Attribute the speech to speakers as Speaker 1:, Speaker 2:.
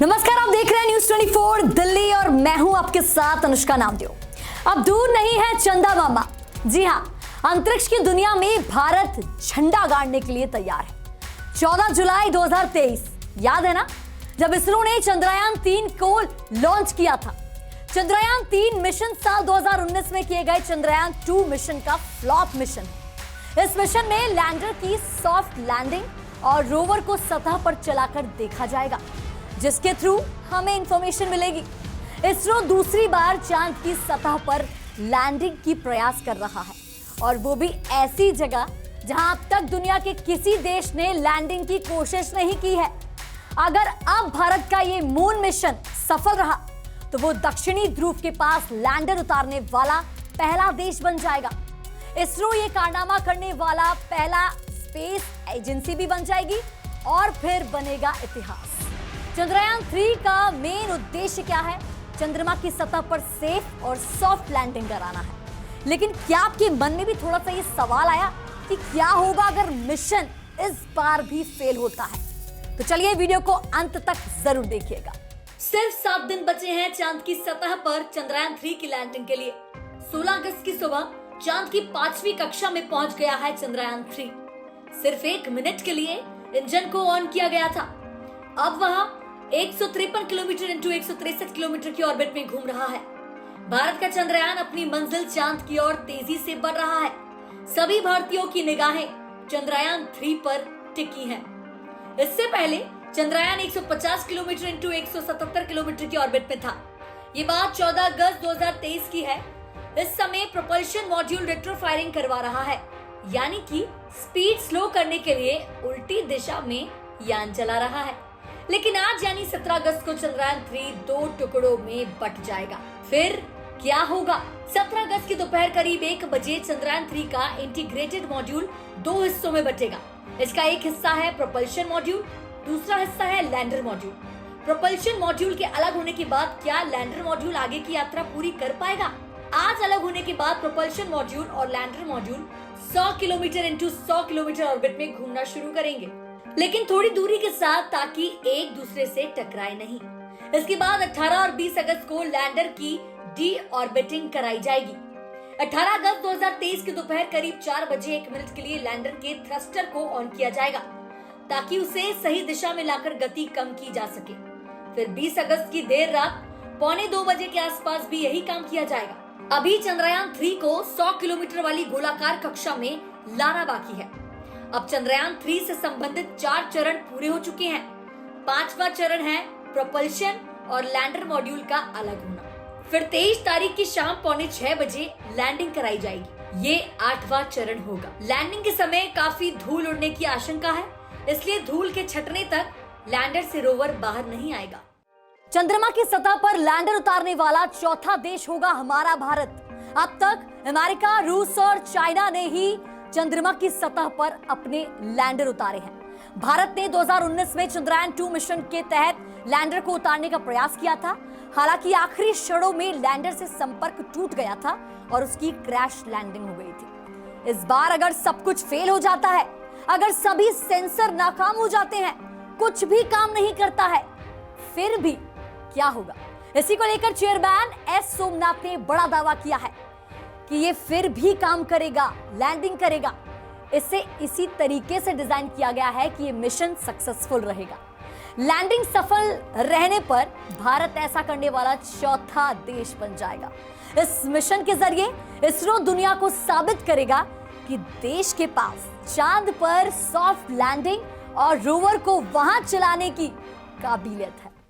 Speaker 1: नमस्कार, आप देख रहे हैं न्यूज़ 24 दिल्ली और मैं हूं आपके साथ अनुष्का नामदेव। अब दूर नहीं है चंदा मामा। जी हां, अंतरिक्ष की दुनिया में भारत झंडा गाड़ने के लिए तैयार है। 14 जुलाई 2023 याद है ना, जब इसरो ने चंद्रयान 3 को लॉन्च किया था। चंद्रयान 3 मिशन साल 2019 में किए गए चंद्रयान 2 मिशन का फ्लॉप मिशन है। इस मिशन में लैंडर की सॉफ्ट लैंडिंग और रोवर को सतह पर चलाकर देखा जाएगा, जिसके थ्रू हमें इंफॉर्मेशन मिलेगी। इसरो दूसरी बार चांद की सतह पर लैंडिंग की प्रयास कर रहा है, और वो भी ऐसी जगह जहां अब तक दुनिया के किसी देश ने लैंडिंग की कोशिश नहीं की है। अगर अब भारत का ये मून मिशन सफल रहा तो वो दक्षिणी ध्रुव के पास लैंडर उतारने वाला पहला देश बन जाएगा। इसरो ये कारनामा करने वाला पहला स्पेस एजेंसी भी बन जाएगी और फिर बनेगा इतिहास। चंद्रयान 3 का मेन उद्देश्य क्या है? चंद्रमा की सतह पर सेफ और सॉफ्ट लैंडिंग कराना है। लेकिन क्या आपके मन में भी थोड़ा सा ये सवाल आया कि क्या होगा अगर मिशन इस बार भी फेल होता है? तो चलिए वीडियो को अंत तक जरूर देखिएगा। सिर्फ 7 दिन बचे हैं चांद की सतह पर चंद्रयान 3 की लैंडिंग के लिए। 16 अगस्त की सुबह चांद की 5वीं कक्षा में पहुंच गया है चंद्रयान 3। सिर्फ 1 मिनट के लिए इंजन को ऑन किया गया था। अब वहां 153 किलोमीटर इंटू 163 किलोमीटर की ऑर्बिट में घूम रहा है। भारत का चंद्रयान अपनी मंजिल चांद की ओर तेजी से बढ़ रहा है। सभी भारतीयों की निगाहें चंद्रयान 3 पर टिकी हैं। इससे पहले चंद्रयान 150 किलोमीटर इंटू 177 किलोमीटर की ऑर्बिट में था। ये बात 14 अगस्त 2023 की है। इस समय प्रोपल्शन मॉड्यूल रेट्रो फायरिंग करवा रहा है, यानी कि स्पीड स्लो करने के लिए उल्टी दिशा में यान चला रहा है। लेकिन आज यानी 17 अगस्त को चंद्रयान 3 2 टुकड़ों में बट जाएगा। फिर क्या होगा? 17 अगस्त की दोपहर करीब 1 बजे चंद्रयान 3 का इंटीग्रेटेड मॉड्यूल 2 हिस्सों में बटेगा। इसका एक हिस्सा है प्रोपल्शन मॉड्यूल, दूसरा हिस्सा है लैंडर मॉड्यूल। प्रोपल्शन मॉड्यूल के अलग होने के बाद क्या लैंडर मॉड्यूल आगे की यात्रा पूरी कर पाएगा? आज अलग होने के बाद प्रोपल्शन मॉड्यूल और lander module 100 kilometre into 100 kilometre orbit में घूमना शुरू करेंगे, लेकिन थोड़ी दूरी के साथ, ताकि एक दूसरे से टकराए नहीं। इसके बाद 18 और 20 अगस्त को लैंडर की डी ऑर्बिटिंग कराई जाएगी। 18 अगस्त 2023 की दोपहर करीब 4 बजे 1 मिनट के लिए लैंडर के थ्रस्टर को ऑन किया जाएगा, ताकि उसे सही दिशा में लाकर गति कम की जा सके। फिर 20 अगस्त की देर रात 1:45 बजे के आसपास भी यही काम किया जाएगा। अभी चंद्रयान 3 को 100 किलोमीटर वाली गोलाकार कक्षा में लाना बाकी है। अब चंद्रयान 3 से संबंधित 4 चरण पूरे हो चुके हैं। 5वां चरण है प्रोपल्शन और लैंडर मॉड्यूल का अलग होना। फिर 23 तारीख की शाम 5:45 बजे लैंडिंग कराई जाएगी। ये 8वां चरण होगा। लैंडिंग के समय काफी धूल उड़ने की आशंका है, इसलिए धूल के छटने तक लैंडर से रोवर बाहर नहीं आएगा। चंद्रमा की सतह पर लैंडर उतारने वाला चौथा देश होगा हमारा भारत। अब तक अमेरिका, रूस और चाइना ने ही चंद्रमा की सतह पर अपने लैंडर उतारे हैं। भारत ने 2019 में चंद्रयान 2 मिशन के तहत लैंडर को उतारने का प्रयास किया था। हालांकि आखिरी क्षणों में लैंडर से संपर्क टूट गया था और उसकी क्रैश लैंडिंग हो गई थी। इस बार अगर सब कुछ फेल हो जाता है, अगर सभी सेंसर नाकाम हो जाते हैं, कुछ भी काम नहीं करता है, फिर भी क्या होगा? इसी को लेकर चेयरमैन एस सोमनाथ ने बड़ा दावा किया है कि ये फिर भी काम करेगा, लैंडिंग करेगा। इसे इसी तरीके से डिजाइन किया गया है कि ये मिशन सक्सेसफुल रहेगा। लैंडिंग सफल रहने पर भारत ऐसा करने वाला चौथा देश बन जाएगा। इस मिशन के जरिए इसरो दुनिया को साबित करेगा कि देश के पास चांद पर सॉफ्ट लैंडिंग और रोवर को वहां चलाने की काबिलियत है।